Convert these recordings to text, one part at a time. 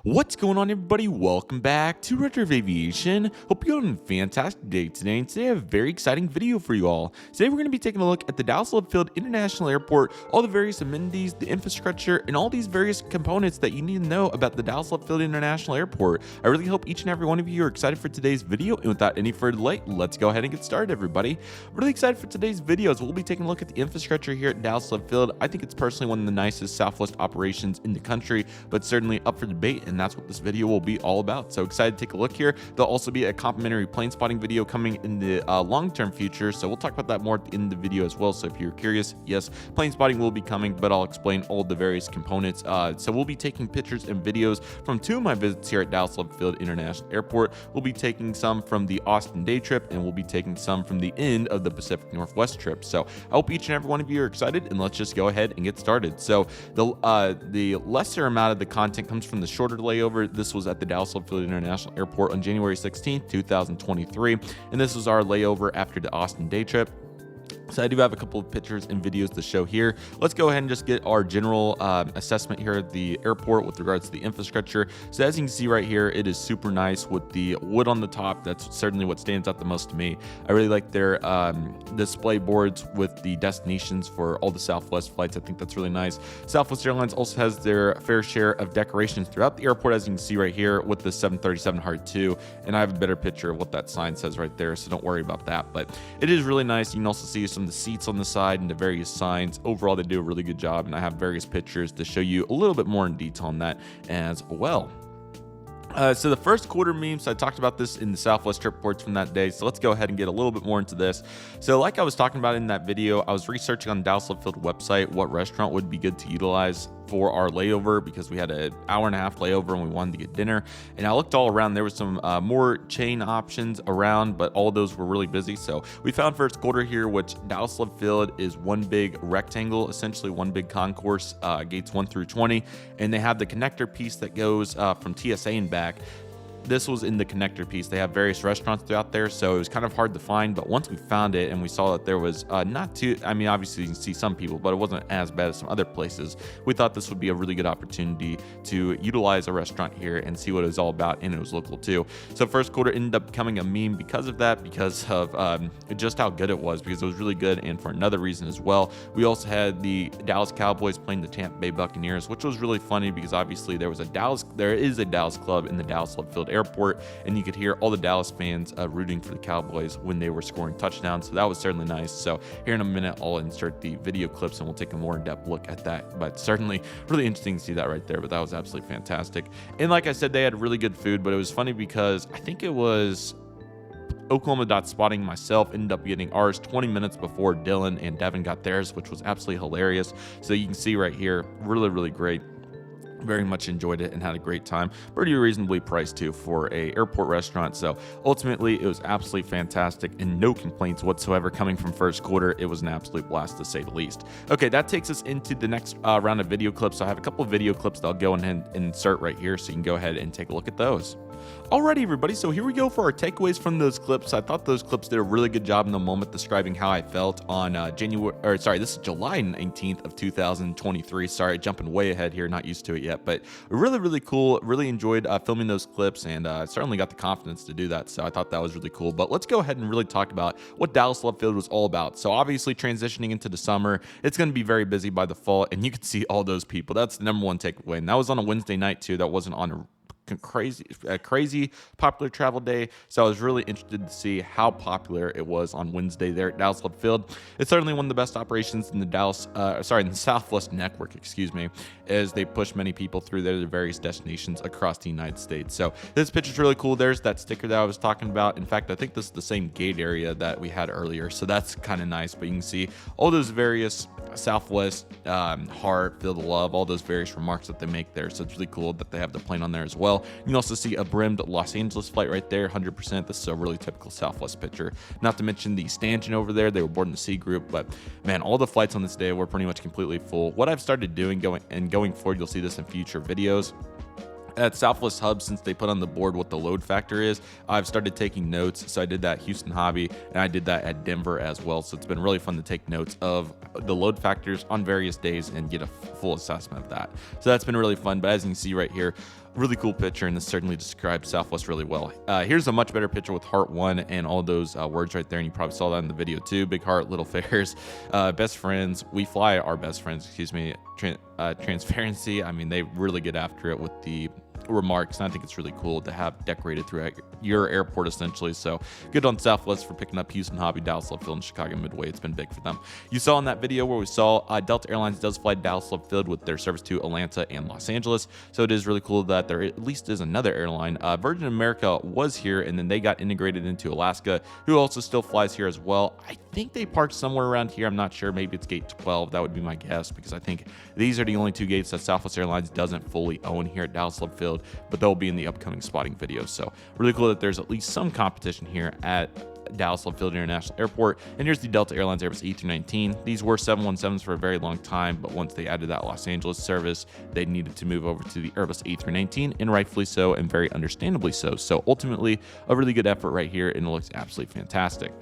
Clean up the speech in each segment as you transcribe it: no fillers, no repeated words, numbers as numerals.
What's going on, everybody? Welcome back to Redriveraviation. Hope you're having a fantastic day today, and today I have a very exciting video for you all. Today we're going to be taking a look at the Dallas Love Field International Airport, all the various amenities, the infrastructure, and all these various components that you need to know about the Dallas Love Field International Airport. I really hope each and every one of you are excited for today's video, and without any further delay, let's go ahead and get started, everybody. I'm really excited for today's video as we'll be taking a look at the infrastructure here at Dallas Love Field. I think it's personally one of the nicest Southwest operations in the country, but certainly up for debate, and that's what this video will be all about. So excited to take a look here. There'll also be a complimentary plane spotting video coming in the long-term future, so we'll talk about that more in the video as well. So if you're curious, yes, plane spotting will be coming, but I'll explain all the various components. So we'll be taking pictures and videos from two of my visits here at Dallas Love Field International Airport. We'll be taking some from the Austin day trip, and we'll be taking some from the end of the Pacific Northwest trip. So I hope each and every one of you are excited, and let's just go ahead and get started. So the lesser amount of the content comes from the shorter layover. This was at the Dallas Love Field International Airport on January 16th, 2023, and this was our layover after the Austin day trip. So I do have a couple of pictures and videos to show here. Let's go ahead and just get our general assessment here at the airport with regards to the infrastructure. So as you can see right here, it is super nice with the wood on the top. That's certainly what stands out the most to me. I really like their display boards with the destinations for all the Southwest flights. I think that's really nice. Southwest Airlines also has their fair share of decorations throughout the airport, as you can see right here with the 737 Heart 2. And I have a better picture of what that sign says right there, so don't worry about that. But it is really nice. You can also see some of the seats on the side and the various signs. Overall, they do a really good job, and I have various pictures to show you a little bit more in detail on that as well. So the first quarter memes, I talked about this in the Southwest trip reports from that day, so let's go ahead and get a little bit more into this. So like I was talking about in that video, I was researching on the Dallas Love Field website what restaurant would be good to utilize for our layover, because we had an hour-and-a-half layover and we wanted to get dinner. And I looked all around. There was some more chain options around, but all of those were really busy. So we found first quarter here, which Dallas Love Field is one big rectangle, essentially one big concourse, gates 1 through 20, and they have the connector piece that goes from TSA and back. This was in the connector piece. They have various restaurants throughout there, so it was kind of hard to find, but once we found it and we saw that there was not too, I mean, obviously you can see some people, but it wasn't as bad as some other places. We thought this would be a really good opportunity to utilize a restaurant here and see what it was all about, and it was local too. So first quarter ended up becoming a meme because of that, because of just how good it was, because it was really good, and for another reason as well. We also had the Dallas Cowboys playing the Tampa Bay Buccaneers, which was really funny because obviously there is a Dallas club in the Dallas Love Field Airport, and you could hear all the Dallas fans rooting for the Cowboys when they were scoring touchdowns, so that was certainly nice. So here in a minute I'll insert the video clips and we'll take a more in-depth look at that, but certainly really interesting to see that right there. But that was absolutely fantastic, and like I said, they had really good food, but it was funny because I think it was Oklahoma Dot Spotting myself ended up getting ours 20 minutes before Dylan and Devin got theirs, which was absolutely hilarious. So you can see right here, really great. Very much enjoyed it and had a great time. Pretty reasonably priced too for a airport restaurant. So ultimately it was absolutely fantastic and no complaints whatsoever coming from first quarter. It was an absolute blast to say the least. Okay, that takes us into the next round of video clips. So I have a couple of video clips that I'll go ahead and insert right here, so you can go ahead and take a look at those. Alrighty, everybody, so here we go for our takeaways from those clips. I thought those clips did a really good job in the moment describing how I felt on this is July 19th of 2023. Sorry, jumping way ahead here, not used to it yet, but really cool. Really enjoyed filming those clips, and certainly got the confidence to do that, so I thought that was really cool. But let's go ahead and really talk about what Dallas Love Field was all about. So obviously transitioning into the summer, it's going to be very busy by the fall, and you can see all those people. That's the number one takeaway, and that was on a Wednesday night too. That wasn't on a crazy popular travel day, so I was really interested to see how popular it was on Wednesday there at Dallas Love Field. It's certainly one of the best operations in the in the Southwest network, as they push many people through their various destinations across the United States. So this picture's really cool. There's that sticker that I was talking about. In fact, I think this is the same gate area that we had earlier, so that's kind of nice. But you can see all those various Southwest heart, Field of Love, all those various remarks that they make there. So it's really cool that they have the plane on there as well. You can also see a brimmed Los Angeles flight right there, 100%. This is a really typical Southwest picture. Not to mention the stanchion over there. They were boarding the C group, but man, all the flights on this day were pretty much completely full. What I've started doing going forward, you'll see this in future videos, at Southwest Hub, since they put on the board what the load factor is, I've started taking notes. So I did that at Houston Hobby, and I did that at Denver as well. So it's been really fun to take notes of the load factors on various days and get a full assessment of that. So that's been really fun. But as you can see right here, really cool picture, and this certainly describes Southwest really well. Here's a much better picture with heart 1 and all those words right there, and you probably saw that in the video too. Big heart, little fairs, best friends. We fly our best friends, excuse me. Transparency. I mean, they really get after it with the remarks, and I think it's really cool to have decorated throughout your airport essentially. So good on Southwest for picking up Houston Hobby, Dallas Love Field, and Chicago Midway. It's been big for them. You saw in that video where we saw Delta Airlines does fly Dallas Love Field with their service to Atlanta and Los Angeles, so it is really cool that there at least is another airline. Virgin America was here, and then they got integrated into Alaska, who also still flies here as well. I think they parked somewhere around here. I'm not sure. Maybe it's gate 12. That would be my guess, because I think these are the only 2 gates that Southwest Airlines doesn't fully own here at Dallas Love Field, but they'll be in the upcoming spotting videos. So really cool that there's at least some competition here at Dallas Love Field International Airport. And here's the Delta Airlines Airbus A319. These were 717s for a very long time, but once they added that Los Angeles service, they needed to move over to the Airbus A319, and rightfully so, and very understandably so. So ultimately, a really good effort right here, and it looks absolutely fantastic.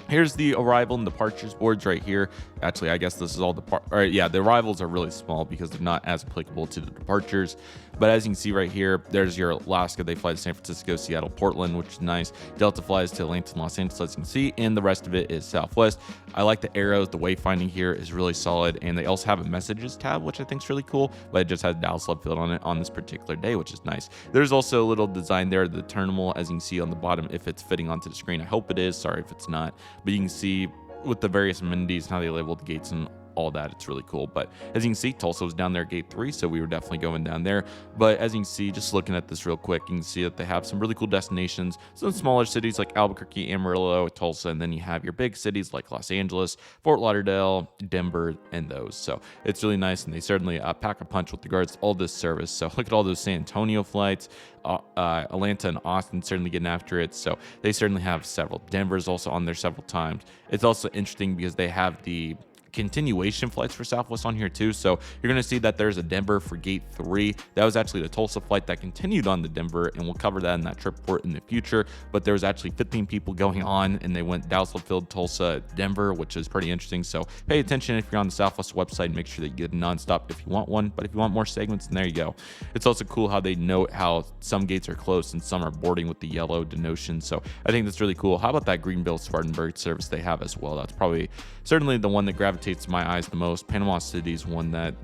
Here's the arrival and departures boards right here. Actually, I guess this is all the arrivals are really small because they're not as applicable to the departures. But as you can see right here, there's your Alaska. They fly to San Francisco, Seattle, Portland, which is nice. Delta flies to Atlanta and Los Angeles, as you can see, and the rest of it is Southwest. I like the arrows. The wayfinding here is really solid, and they also have a messages tab, which I think is really cool, but it just has Dallas Love Field on it on this particular day, which is nice. There's also a little design there, the terminal, as you can see on the bottom, if it's fitting onto the screen. I hope it is. Sorry if it's not. But you can see with the various amenities and how they label the gates and all that, it's really cool. But as you can see, Tulsa was down there at gate 3, so we were definitely going down there. But as you can see, just looking at this real quick, you can see that they have some really cool destinations, some smaller cities like Albuquerque, Amarillo, Tulsa, and then you have your big cities like Los Angeles, Fort Lauderdale, Denver, and those. So it's really nice, and they certainly pack a punch with regards to all this service. So look at all those San Antonio flights. Atlanta and Austin certainly getting after it, so they certainly have several. Denver's also on there several times. It's also interesting because they have the continuation flights for Southwest on here too. So you're going to see that there's a Denver for gate 3. That was actually the Tulsa flight that continued on to Denver, and we'll cover that in that trip report in the future. But there was actually 15 people going on, and they went Dallas Love Field, Tulsa, Denver, which is pretty interesting. So pay attention if you're on the Southwest website, and make sure that you get a nonstop if you want one. But if you want more segments, then there you go. It's also cool how they note how some gates are closed and some are boarding with the yellow denotion. So I think that's really cool. How about that Greenville Spartanburg service they have as well? That's probably certainly the one that gravitates to my eyes the most. Panama City is one that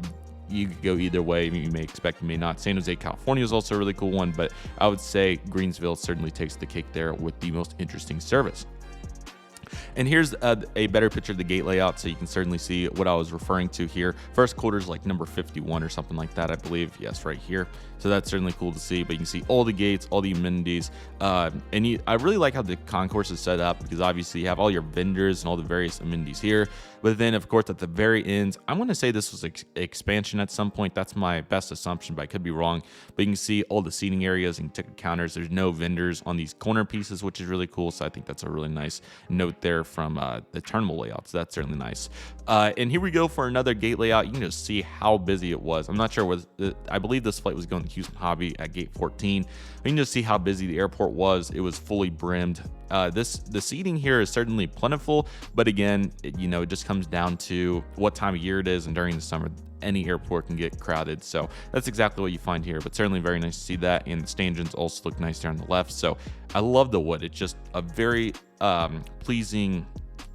you could go either way. You may expect, you may not. San Jose, California is also a really cool one, but I would say Greensville certainly takes the cake there with the most interesting service. And here's a better picture of the gate layout, so you can certainly see what I was referring to here. First quarter is like number 51 or something like that, I believe. Yes, right here. So that's certainly cool to see. But you can see all the gates, all the amenities. I really like how the concourse is set up, because obviously you have all your vendors and all the various amenities here. But then, of course, at the very end, I'm going to say this was expansion at some point. That's my best assumption, but I could be wrong. But you can see all the seating areas and ticket counters. There's no vendors on these corner pieces, which is really cool. So I think that's a really nice note there from the terminal layout. So that's certainly nice. And here we go for another gate layout. You can just see how busy it was. I'm not sure I believe this flight was going to Houston Hobby at gate 14. You can just see how busy the airport was. It was fully brimmed. The seating here is certainly plentiful, but again, it just comes down to what time of year it is, and during the summer, any airport can get crowded. So that's exactly what you find here, but certainly very nice to see that. And the stanchions also look nice there on the left. So I love the wood. It's just a very pleasing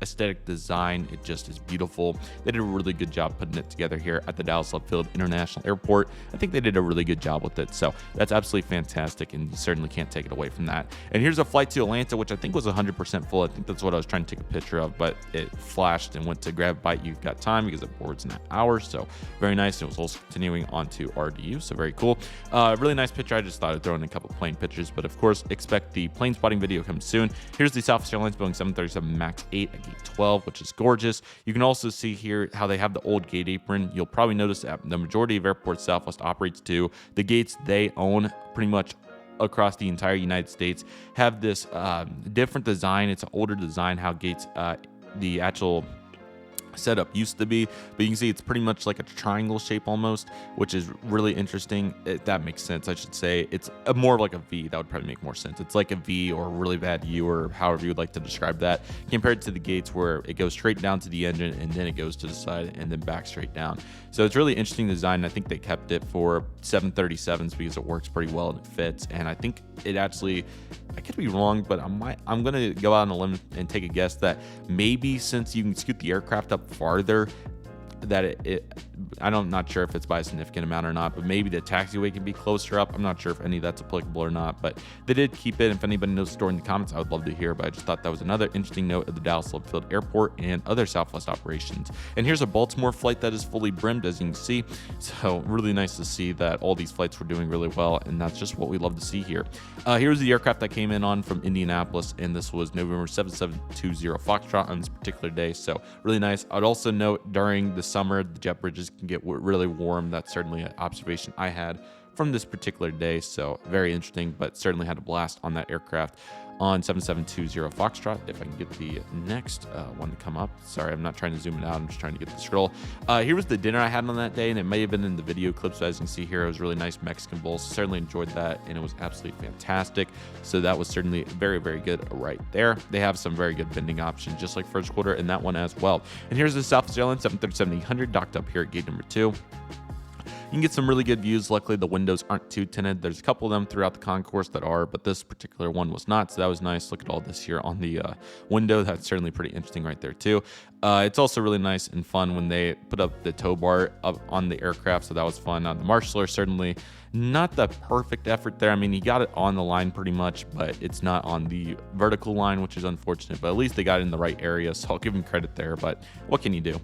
aesthetic design. It just is beautiful. They did a really good job putting it together here at the Dallas Love Field International Airport. I think they did a really good job with it. So that's absolutely fantastic, and you certainly can't take it away from that. And here's a flight to Atlanta, which I think was 100% full. I think that's what I was trying to take a picture of, but it flashed and went to grab a bite. You've got time because it boards in an hour. So very nice. It was also continuing on to RDU. So very cool. Really nice picture. I just thought I'd throw in a couple plane pictures, but of course, expect the plane spotting video comes soon. Here's the Southwest Airlines Boeing 737 MAX 8 at gate 12, which is gorgeous. You can also see here how they have the old gate apron. You'll probably notice that the majority of airports Southwest operates to, the gates they own pretty much across the entire United States have this different design. It's an older design, how gates, the actual setup used to be, but you can see it's pretty much like a triangle shape almost, which is really interesting. That makes sense, I should say. It's more like a V. That would probably make more sense. It's like a V or a really bad U, or however you would like to describe that, compared to the gates where it goes straight down to the engine and then it goes to the side and then back straight down. So it's really interesting design. I think they kept it for 737s because it works pretty well and it fits. And I think it actually, I could be wrong, but I'm gonna go out on a limb and take a guess that maybe since you can scoot the aircraft up farther, that I'm not sure if it's by a significant amount or not, but maybe the taxiway can be closer up. I'm not sure if any of that's applicable or not, but they did keep it. If anybody knows the story in the comments, I would love to hear, but I just thought that was another interesting note of the Dallas Love Field Airport and other Southwest operations. And here's a Baltimore flight that is fully brimmed, as you can see. So really nice to see that all these flights were doing really well, and that's just what we love to see here. Here's the aircraft that came in on from Indianapolis, and this was November 7720 Foxtrot on this particular day, so really nice. I'd also note during the summer, the jet bridges can get really warm. That's certainly an observation I had from this particular day, so very interesting, but certainly had a blast on that aircraft on 7720 Foxtrot. If I can get the next one to come up. Sorry, I'm not trying to zoom it out. I'm just trying to get the scroll. Here was the dinner I had on that day, and it may have been in the video clips, but as you can see here, it was really nice Mexican bowl. So certainly enjoyed that, and it was absolutely fantastic. So that was certainly very, very good right there. They have some very good vending options, just like first quarter, and that one as well. And here's the Southwest Airlines 737-800 docked up here at gate number 2. You can get some really good views. Luckily, the windows aren't too tinted. There's a couple of them throughout the concourse that are, but this particular one was not, so that was nice. Look at all this here on the window. That's certainly pretty interesting right there, too. It's also really nice and fun when they put up the tow bar up on the aircraft, so that was fun. The marshaller certainly not the perfect effort there. I mean, he got it on the line pretty much, but it's not on the vertical line, which is unfortunate, but at least they got it in the right area, so I'll give him credit there, but what can you do?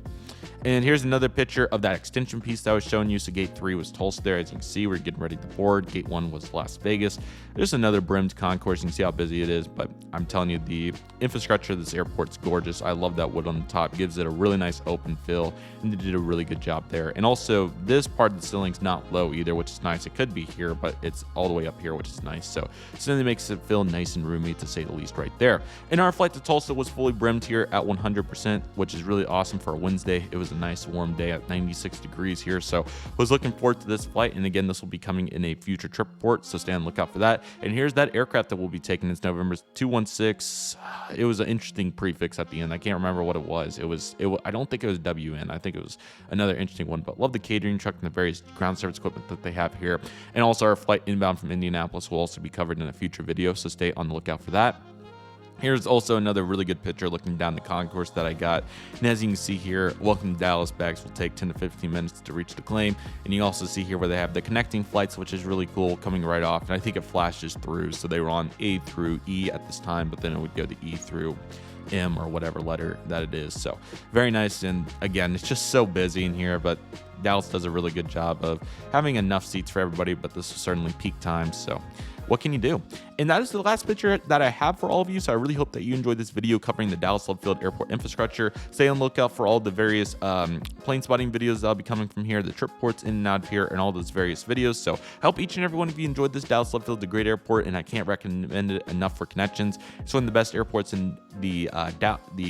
And here's another picture of that extension piece that I was showing you. So gate 3 was Tulsa there. As you can see, we're getting ready to board. Gate 1 was Las Vegas. There's another brimmed concourse. You can see how busy it is, but I'm telling you, the infrastructure of this airport's gorgeous. I love that wood on the top. Gives it a really nice open feel, and they did a really good job there. And also, this part of the ceiling's not low either, which is nice. It could be here, but it's all the way up here, which is nice. So certainly makes it feel nice and roomy, to say the least, right there. And our flight to Tulsa was fully brimmed here at 100%, which is really awesome for a Wednesday. It was a nice warm day at 96 degrees here, so was looking forward to this flight. And again, this will be coming in a future trip report, so stay on the lookout for that. And here's that aircraft that we'll be taking. It's November 216. It was an interesting prefix at the end. I can't remember what it was. I don't think it was WN. I think it was another interesting one, but love the catering truck and the various ground service equipment that they have here. And also our flight inbound from Indianapolis will also be covered in a future video, so stay on the lookout for that. Here's also another really good picture looking down the concourse that I got. And as you can see here, welcome to Dallas bags will take 10 to 15 minutes to reach the claim. And you also see here where they have the connecting flights, which is really cool, coming right off. And I think it flashes through. So they were on A through E at this time, but then it would go to E through M or whatever letter that it is. So very nice. And again, it's just so busy in here, but Dallas does a really good job of having enough seats for everybody, but this is certainly peak time. So what can you do? And that is the last picture that I have for all of you. So I really hope that you enjoyed this video covering the Dallas Love Field Airport infrastructure. Stay on the lookout for all the various plane spotting videos that'll be coming from here, the trip ports in and out of here, and all those various videos. So I hope each and every one of you enjoyed this. Dallas Love Field is a great airport, and I can't recommend it enough for connections. It's one of the best airports in the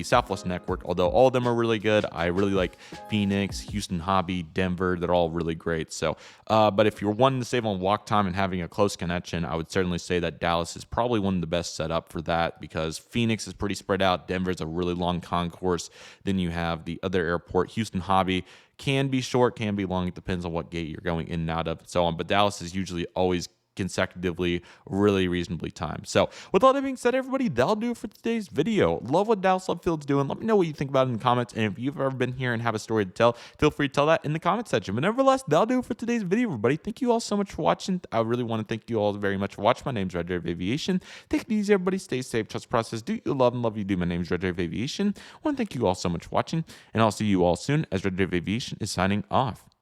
Southwest network, although all of them are really good. I really like Phoenix, Houston Hobby, Denver. They're all really great. So, but if you're wanting to save on walk time and having a close connection, I would certainly say that Dallas is probably one of the best set up for that, because Phoenix is pretty spread out. Denver's a really long concourse. Then you have the other airport, Houston Hobby, can be short, can be long. It depends on what gate you're going in and out of and so on. But Dallas is usually always consecutively really reasonably timed. So with all that being said, everybody, that'll do it for today's video. Love what Dallas Love Field's doing. Let me know what you think about it in the comments, and if you've ever been here and have a story to tell, feel free to tell that in the comment section. But nevertheless, that'll do it for today's video, everybody. Thank you all so much for watching. I really want to thank you all very much for watching. My name's Redriveraviation. Take it easy, everybody. Stay safe, trust the process, do you love and love you do. My name's Redriveraviation. I want to thank you all so much for watching, and I'll see you all soon as Redriveraviation is signing off.